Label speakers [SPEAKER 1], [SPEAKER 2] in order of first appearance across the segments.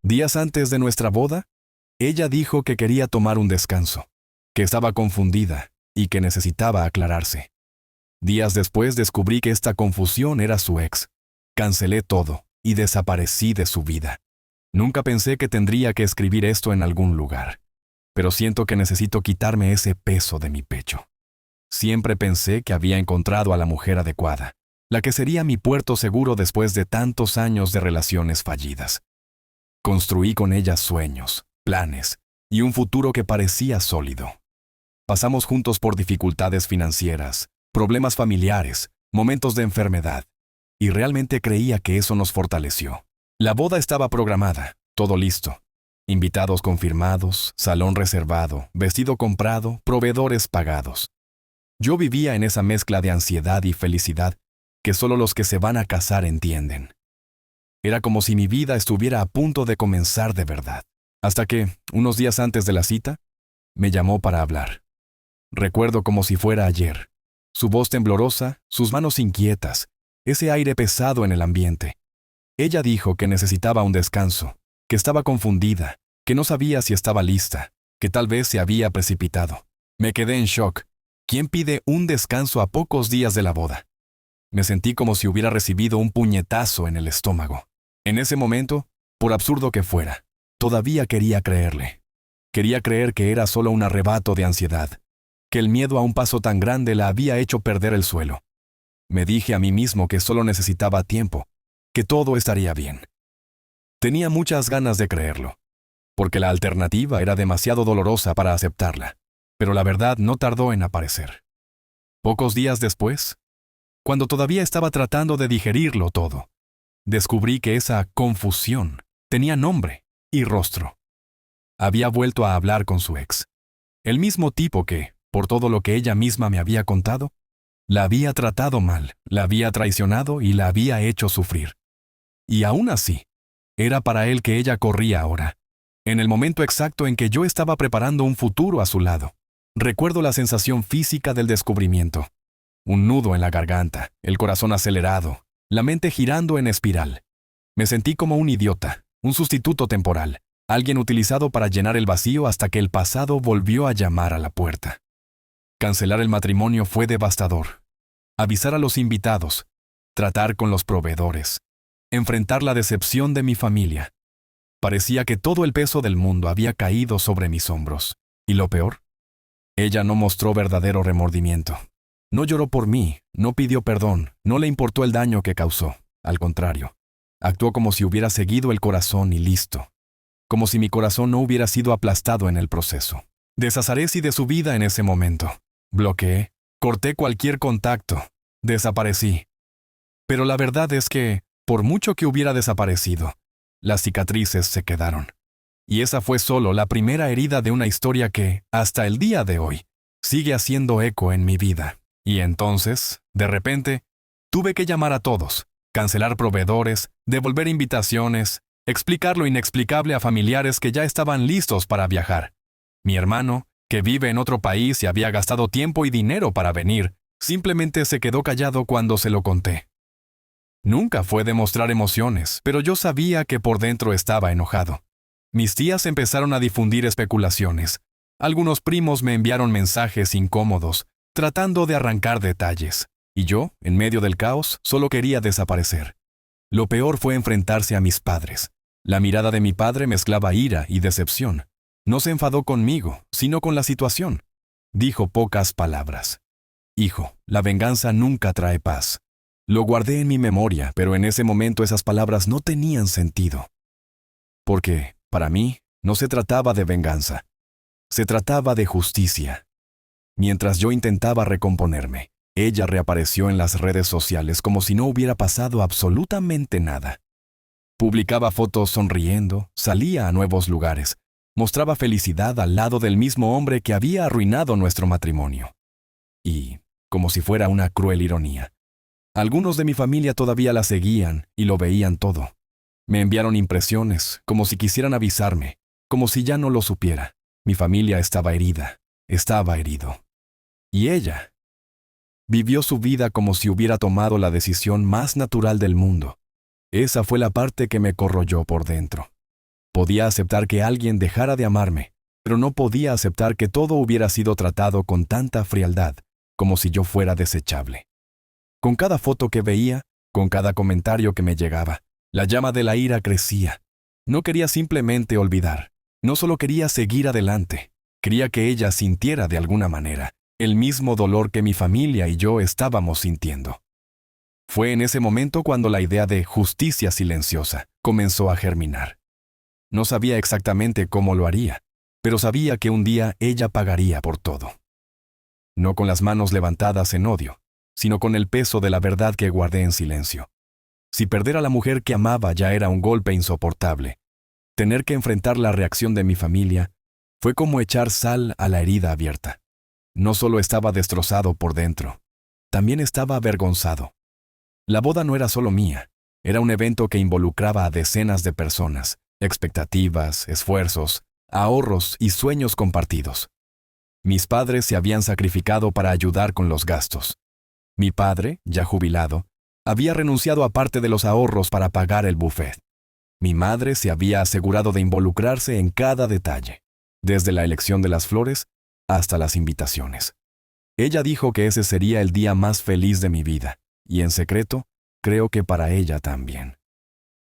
[SPEAKER 1] Días antes de nuestra boda, ella dijo que quería tomar un descanso, que estaba confundida y que necesitaba aclararse. Días después descubrí que esta confusión era su ex. Cancelé todo y desaparecí de su vida. Nunca pensé que tendría que escribir esto en algún lugar, pero siento que necesito quitarme ese peso de mi pecho. Siempre pensé que había encontrado a la mujer adecuada, la que sería mi puerto seguro después de tantos años de relaciones fallidas. Construí con ella sueños, planes y un futuro que parecía sólido. Pasamos juntos por dificultades financieras, problemas familiares, momentos de enfermedad, y realmente creía que eso nos fortaleció. La boda estaba programada, todo listo. Invitados confirmados, salón reservado, vestido comprado, proveedores pagados. Yo vivía en esa mezcla de ansiedad y felicidad que solo los que se van a casar entienden. Era como si mi vida estuviera a punto de comenzar de verdad. Hasta que, unos días antes de la cita, me llamó para hablar. Recuerdo como si fuera ayer. Su voz temblorosa, sus manos inquietas, ese aire pesado en el ambiente. Ella dijo que necesitaba un descanso, que estaba confundida, que no sabía si estaba lista, que tal vez se había precipitado. Me quedé en shock. ¿Quién pide un descanso a pocos días de la boda? Me sentí como si hubiera recibido un puñetazo en el estómago. En ese momento, por absurdo que fuera, todavía quería creerle. Quería creer que era solo un arrebato de ansiedad, que el miedo a un paso tan grande la había hecho perder el suelo. Me dije a mí mismo que solo necesitaba tiempo, que todo estaría bien. Tenía muchas ganas de creerlo, porque la alternativa era demasiado dolorosa para aceptarla, pero la verdad no tardó en aparecer. Pocos días después, cuando todavía estaba tratando de digerirlo todo, descubrí que esa confusión tenía nombre y rostro. Había vuelto a hablar con su ex, el mismo tipo que, por todo lo que ella misma me había contado, la había tratado mal, la había traicionado y la había hecho sufrir. Y aún así, era para él que ella corría ahora, en el momento exacto en que yo estaba preparando un futuro a su lado. Recuerdo la sensación física del descubrimiento. Un nudo en la garganta, el corazón acelerado, la mente girando en espiral. Me sentí como un idiota, un sustituto temporal, alguien utilizado para llenar el vacío hasta que el pasado volvió a llamar a la puerta. Cancelar el matrimonio fue devastador. Avisar a los invitados, tratar con los proveedores, enfrentar la decepción de mi familia. Parecía que todo el peso del mundo había caído sobre mis hombros. ¿Y lo peor? Ella no mostró verdadero remordimiento. No lloró por mí, no pidió perdón, no le importó el daño que causó. Al contrario, actuó como si hubiera seguido el corazón y listo. Como si mi corazón no hubiera sido aplastado en el proceso. Desaparecí de su vida en ese momento. Bloqueé, corté cualquier contacto, desaparecí. Pero la verdad es que, por mucho que hubiera desaparecido, las cicatrices se quedaron. Y esa fue solo la primera herida de una historia que, hasta el día de hoy, sigue haciendo eco en mi vida. Y entonces, de repente, tuve que llamar a todos, cancelar proveedores, devolver invitaciones, explicar lo inexplicable a familiares que ya estaban listos para viajar. Mi hermano, que vive en otro país y había gastado tiempo y dinero para venir, simplemente se quedó callado cuando se lo conté. Nunca fue demostrar emociones, pero yo sabía que por dentro estaba enojado. Mis tías empezaron a difundir especulaciones. Algunos primos me enviaron mensajes incómodos, tratando de arrancar detalles, y yo, en medio del caos, solo quería desaparecer. Lo peor fue enfrentarse a mis padres. La mirada de mi padre mezclaba ira y decepción. No se enfadó conmigo, sino con la situación. Dijo pocas palabras. Hijo, la venganza nunca trae paz. Lo guardé en mi memoria, pero en ese momento esas palabras no tenían sentido. Porque, para mí, no se trataba de venganza. Se trataba de justicia. Mientras yo intentaba recomponerme, ella reapareció en las redes sociales como si no hubiera pasado absolutamente nada. Publicaba fotos sonriendo, salía a nuevos lugares, mostraba felicidad al lado del mismo hombre que había arruinado nuestro matrimonio. Y, como si fuera una cruel ironía, algunos de mi familia todavía la seguían y lo veían todo. Me enviaron impresiones, como si quisieran avisarme, como si ya no lo supiera. Mi familia estaba herida, estaba herido. Y ella vivió su vida como si hubiera tomado la decisión más natural del mundo. Esa fue la parte que me corroyó por dentro. Podía aceptar que alguien dejara de amarme, pero no podía aceptar que todo hubiera sido tratado con tanta frialdad, como si yo fuera desechable. Con cada foto que veía, con cada comentario que me llegaba, la llama de la ira crecía. No quería simplemente olvidar, no solo quería seguir adelante, quería que ella sintiera de alguna manera el mismo dolor que mi familia y yo estábamos sintiendo. Fue en ese momento cuando la idea de justicia silenciosa comenzó a germinar. No sabía exactamente cómo lo haría, pero sabía que un día ella pagaría por todo. No con las manos levantadas en odio, sino con el peso de la verdad que guardé en silencio. Si perder a la mujer que amaba ya era un golpe insoportable, tener que enfrentar la reacción de mi familia fue como echar sal a la herida abierta. No solo estaba destrozado por dentro, también estaba avergonzado. La boda no era solo mía, era un evento que involucraba a decenas de personas, expectativas, esfuerzos, ahorros y sueños compartidos. Mis padres se habían sacrificado para ayudar con los gastos. Mi padre, ya jubilado, había renunciado a parte de los ahorros para pagar el buffet. Mi madre se había asegurado de involucrarse en cada detalle, desde la elección de las flores hasta las invitaciones. Ella dijo que ese sería el día más feliz de mi vida, y en secreto, creo que para ella también.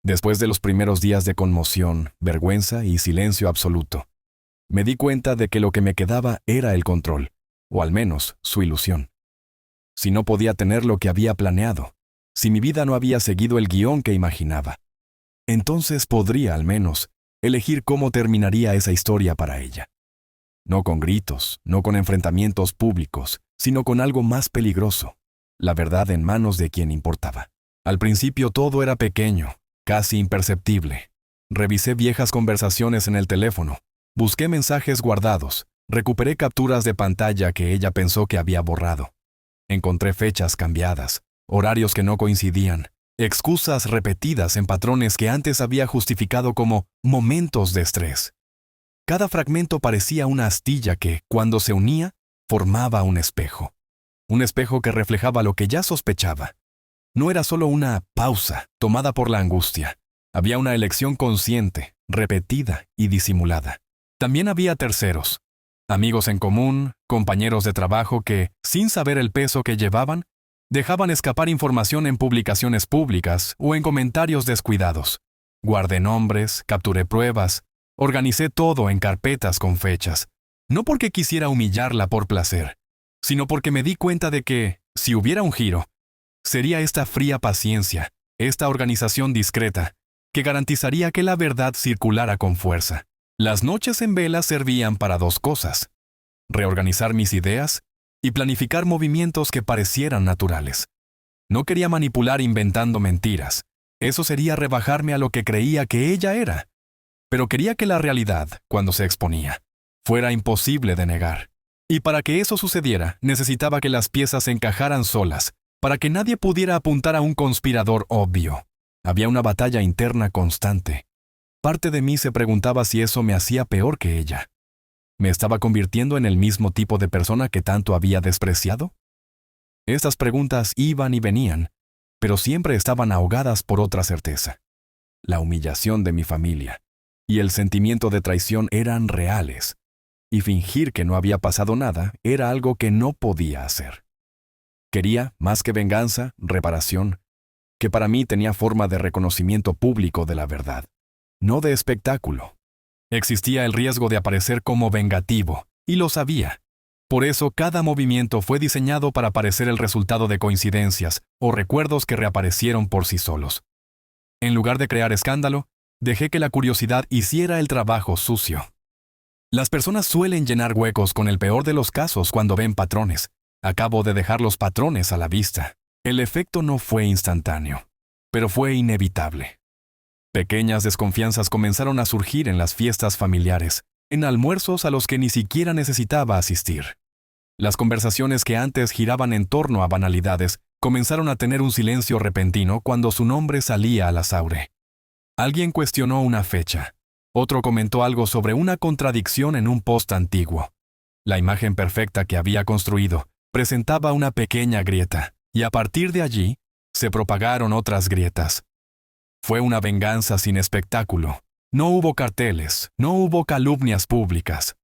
[SPEAKER 1] Después de los primeros días de conmoción, vergüenza y silencio absoluto, me di cuenta de que lo que me quedaba era el control, o al menos su ilusión. Si no podía tener lo que había planeado, si mi vida no había seguido el guión que imaginaba, entonces podría, al menos, elegir cómo terminaría esa historia para ella. No con gritos, no con enfrentamientos públicos, sino con algo más peligroso, la verdad en manos de quien importaba. Al principio todo era pequeño, casi imperceptible. Revisé viejas conversaciones en el teléfono, busqué mensajes guardados, recuperé capturas de pantalla que ella pensó que había borrado. Encontré fechas cambiadas, horarios que no coincidían, excusas repetidas en patrones que antes había justificado como momentos de estrés. Cada fragmento parecía una astilla que, cuando se unía, formaba un espejo. Un espejo que reflejaba lo que ya sospechaba. No era solo una pausa tomada por la angustia. Había una elección consciente, repetida y disimulada. También había terceros, amigos en común, compañeros de trabajo que, sin saber el peso que llevaban, dejaban escapar información en publicaciones públicas o en comentarios descuidados. Guardé nombres, capturé pruebas, organicé todo en carpetas con fechas, no porque quisiera humillarla por placer, sino porque me di cuenta de que, si hubiera un giro, sería esta fría paciencia, esta organización discreta, que garantizaría que la verdad circulara con fuerza. Las noches en vela servían para dos cosas: reorganizar mis ideas y planificar movimientos que parecieran naturales. No quería manipular inventando mentiras. Eso sería rebajarme a lo que creía que ella era. Pero quería que la realidad, cuando se exponía, fuera imposible de negar. Y para que eso sucediera, necesitaba que las piezas encajaran solas, para que nadie pudiera apuntar a un conspirador obvio. Había una batalla interna constante. Parte de mí se preguntaba si eso me hacía peor que ella. ¿Me estaba convirtiendo en el mismo tipo de persona que tanto había despreciado? Estas preguntas iban y venían, pero siempre estaban ahogadas por otra certeza. La humillación de mi familia y el sentimiento de traición eran reales, y fingir que no había pasado nada era algo que no podía hacer. Quería, más que venganza, reparación, que para mí tenía forma de reconocimiento público de la verdad, no de espectáculo. Existía el riesgo de aparecer como vengativo, y lo sabía. Por eso cada movimiento fue diseñado para parecer el resultado de coincidencias o recuerdos que reaparecieron por sí solos. En lugar de crear escándalo, dejé que la curiosidad hiciera el trabajo sucio. Las personas suelen llenar huecos con el peor de los casos cuando ven patrones. Acabo de dejar los patrones a la vista. El efecto no fue instantáneo, pero fue inevitable. Pequeñas desconfianzas comenzaron a surgir en las fiestas familiares, en almuerzos a los que ni siquiera necesitaba asistir. Las conversaciones que antes giraban en torno a banalidades comenzaron a tener un silencio repentino cuando su nombre salía a la SAURE. Alguien cuestionó una fecha. Otro comentó algo sobre una contradicción en un post antiguo. La imagen perfecta que había construido presentaba una pequeña grieta, y a partir de allí se propagaron otras grietas. Fue una venganza sin espectáculo, No hubo carteles, no hubo calumnias públicas.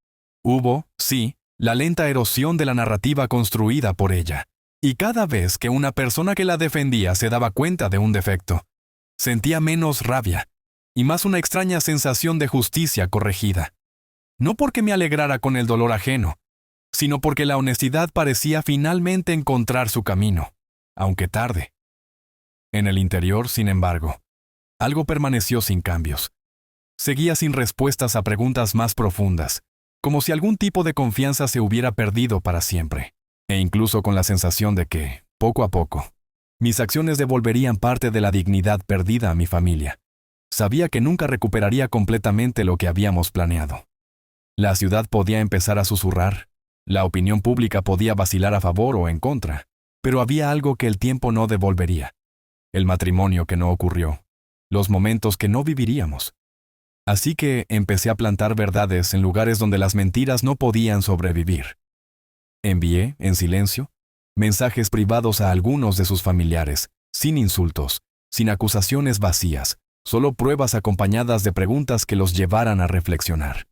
[SPEAKER 1] Hubo, sí, la lenta erosión de la narrativa construida por ella. Y cada vez que una persona que la defendía se daba cuenta de un defecto, sentía menos rabia y más una extraña sensación de justicia corregida. No porque me alegrara con el dolor ajeno, sino porque la honestidad parecía finalmente encontrar su camino, aunque tarde. En el interior, sin embargo, algo permaneció sin cambios. Seguía sin respuestas a preguntas más profundas, como si algún tipo de confianza se hubiera perdido para siempre, e incluso con la sensación de que, poco a poco, mis acciones devolverían parte de la dignidad perdida a mi familia. Sabía que nunca recuperaría completamente lo que habíamos planeado. La ciudad podía empezar a susurrar, la opinión pública podía vacilar a favor o en contra, pero había algo que el tiempo no devolvería. El matrimonio que no ocurrió, los momentos que no viviríamos. Así que empecé a plantar verdades en lugares donde las mentiras no podían sobrevivir. Envié, en silencio, mensajes privados a algunos de sus familiares, sin insultos, sin acusaciones vacías, solo pruebas acompañadas de preguntas que los llevaran a reflexionar.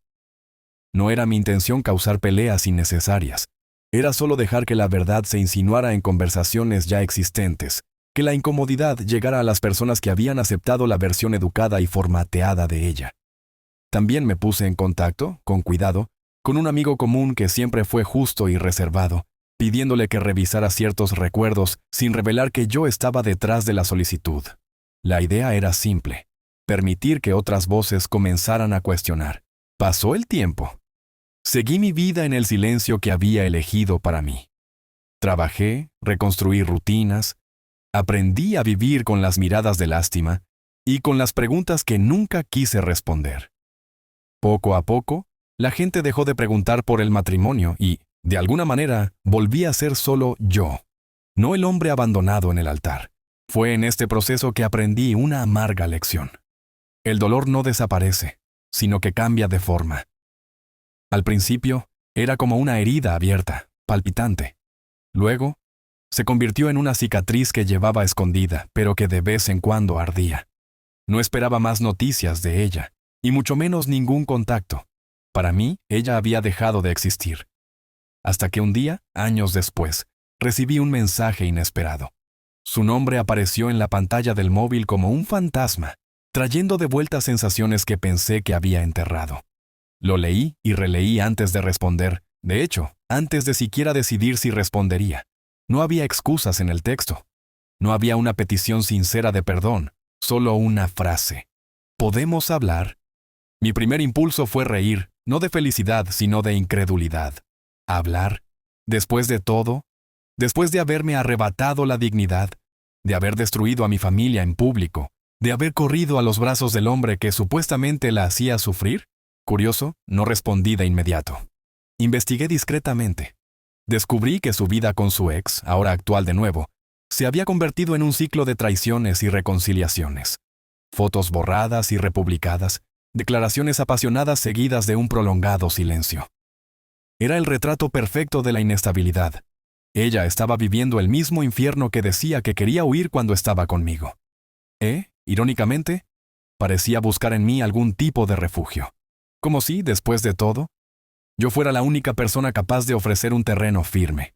[SPEAKER 1] No era mi intención causar peleas innecesarias. Era solo dejar que la verdad se insinuara en conversaciones ya existentes, que la incomodidad llegara a las personas que habían aceptado la versión educada y formateada de ella. También me puse en contacto, con cuidado, con un amigo común que siempre fue justo y reservado, pidiéndole que revisara ciertos recuerdos sin revelar que yo estaba detrás de la solicitud. La idea era simple: permitir que otras voces comenzaran a cuestionar. Pasó el tiempo. Seguí mi vida en el silencio que había elegido para mí. Trabajé, reconstruí rutinas, aprendí a vivir con las miradas de lástima y con las preguntas que nunca quise responder. Poco a poco, la gente dejó de preguntar por el matrimonio y, de alguna manera, volví a ser solo yo, no el hombre abandonado en el altar. Fue en este proceso que aprendí una amarga lección. El dolor no desaparece, sino que cambia de forma. Al principio, era como una herida abierta, palpitante. Luego, se convirtió en una cicatriz que llevaba escondida, pero que de vez en cuando ardía. No esperaba más noticias de ella, y mucho menos ningún contacto. Para mí, ella había dejado de existir. Hasta que un día, años después, recibí un mensaje inesperado. Su nombre apareció en la pantalla del móvil como un fantasma, trayendo de vuelta sensaciones que pensé que había enterrado. Lo leí y releí antes de responder, de hecho, antes de siquiera decidir si respondería. No había excusas en el texto. No había una petición sincera de perdón, solo una frase. ¿Podemos hablar? Mi primer impulso fue reír, no de felicidad, sino de incredulidad. ¿Hablar? Después de todo, después de haberme arrebatado la dignidad, de haber destruido a mi familia en público, de haber corrido a los brazos del hombre que supuestamente la hacía sufrir. Curioso, no respondí de inmediato. Investigué discretamente. Descubrí que su vida con su ex, ahora actual de nuevo, se había convertido en un ciclo de traiciones y reconciliaciones. Fotos borradas y republicadas, declaraciones apasionadas seguidas de un prolongado silencio. Era el retrato perfecto de la inestabilidad. Ella estaba viviendo el mismo infierno que decía que quería huir cuando estaba conmigo. Irónicamente, parecía buscar en mí algún tipo de refugio. Como si, después de todo, yo fuera la única persona capaz de ofrecer un terreno firme.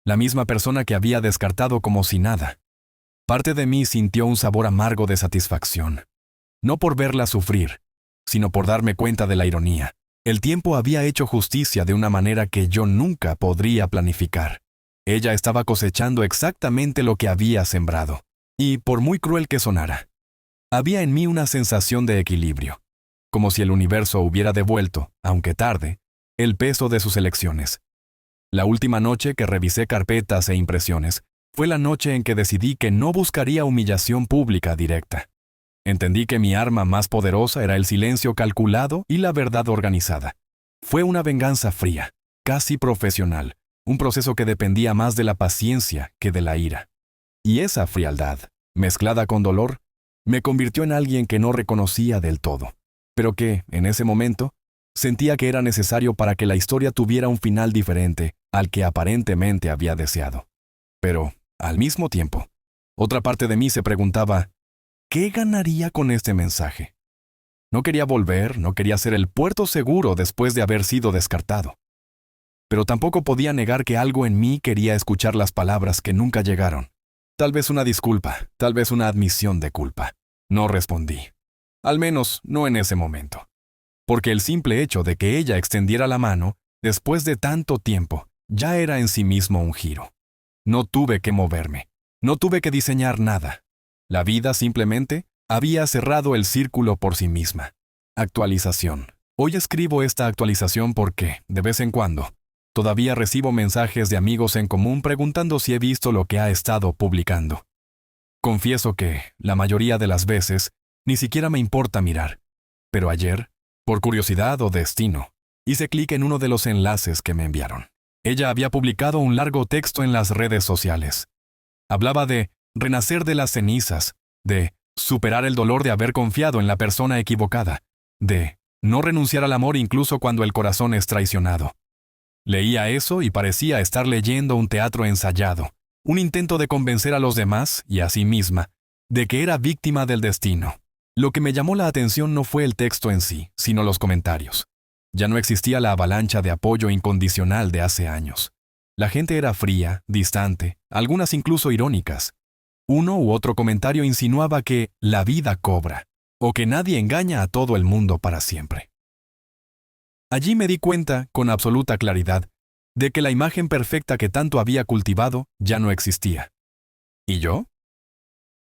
[SPEAKER 1] La misma persona que había descartado como si nada. Parte de mí sintió un sabor amargo de satisfacción. No por verla sufrir, sino por darme cuenta de la ironía. El tiempo había hecho justicia de una manera que yo nunca podría planificar. Ella estaba cosechando exactamente lo que había sembrado. Y, por muy cruel que sonara, había en mí una sensación de equilibrio, como si el universo hubiera devuelto, aunque tarde, el peso de sus elecciones. La última noche que revisé carpetas e impresiones fue la noche en que decidí que no buscaría humillación pública directa. Entendí que mi arma más poderosa era el silencio calculado y la verdad organizada. Fue una venganza fría, casi profesional, un proceso que dependía más de la paciencia que de la ira. Y esa frialdad, mezclada con dolor, me convirtió en alguien que no reconocía del todo, pero que, en ese momento, sentía que era necesario para que la historia tuviera un final diferente al que aparentemente había deseado. Pero, al mismo tiempo, otra parte de mí se preguntaba, ¿qué ganaría con este mensaje? No quería volver, no quería ser el puerto seguro después de haber sido descartado. Pero tampoco podía negar que algo en mí quería escuchar las palabras que nunca llegaron. Tal vez una disculpa, tal vez una admisión de culpa. No respondí. Al menos no en ese momento. Porque el simple hecho de que ella extendiera la mano, después de tanto tiempo, ya era en sí mismo un giro. No tuve que moverme. No tuve que diseñar nada. La vida simplemente había cerrado el círculo por sí misma. Actualización. Hoy escribo esta actualización porque, de vez en cuando, todavía recibo mensajes de amigos en común preguntando si he visto lo que ha estado publicando. Confieso que, la mayoría de las veces, ni siquiera me importa mirar. Pero ayer, por curiosidad o destino, hice clic en uno de los enlaces que me enviaron. Ella había publicado un largo texto en las redes sociales. Hablaba de renacer de las cenizas, de superar el dolor de haber confiado en la persona equivocada, de no renunciar al amor incluso cuando el corazón es traicionado. Leía eso y parecía estar leyendo un teatro ensayado, un intento de convencer a los demás y a sí misma de que era víctima del destino. Lo que me llamó la atención no fue el texto en sí, sino los comentarios. Ya no existía la avalancha de apoyo incondicional de hace años. La gente era fría, distante, algunas incluso irónicas. Uno u otro comentario insinuaba que la vida cobra, o que nadie engaña a todo el mundo para siempre. Allí me di cuenta, con absoluta claridad, de que la imagen perfecta que tanto había cultivado ya no existía. ¿Y yo?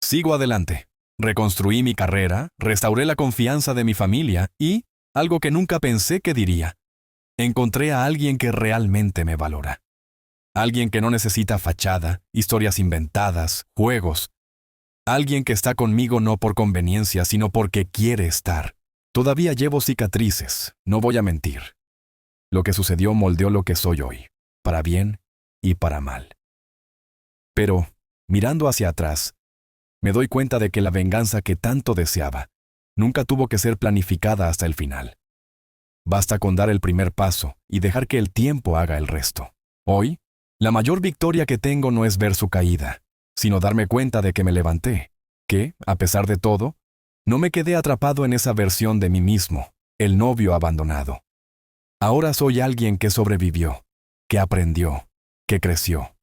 [SPEAKER 1] Sigo adelante. Reconstruí mi carrera, restauré la confianza de mi familia y, algo que nunca pensé que diría, encontré a alguien que realmente me valora. Alguien que no necesita fachada, historias inventadas, juegos. Alguien que está conmigo no por conveniencia, sino porque quiere estar. Todavía llevo cicatrices, no voy a mentir. Lo que sucedió moldeó lo que soy hoy, para bien y para mal. Pero, mirando hacia atrás, me doy cuenta de que la venganza que tanto deseaba nunca tuvo que ser planificada hasta el final. Basta con dar el primer paso y dejar que el tiempo haga el resto. Hoy, la mayor victoria que tengo no es ver su caída, sino darme cuenta de que me levanté, que, a pesar de todo, no me quedé atrapado en esa versión de mí mismo, el novio abandonado. Ahora soy alguien que sobrevivió, que aprendió, que creció.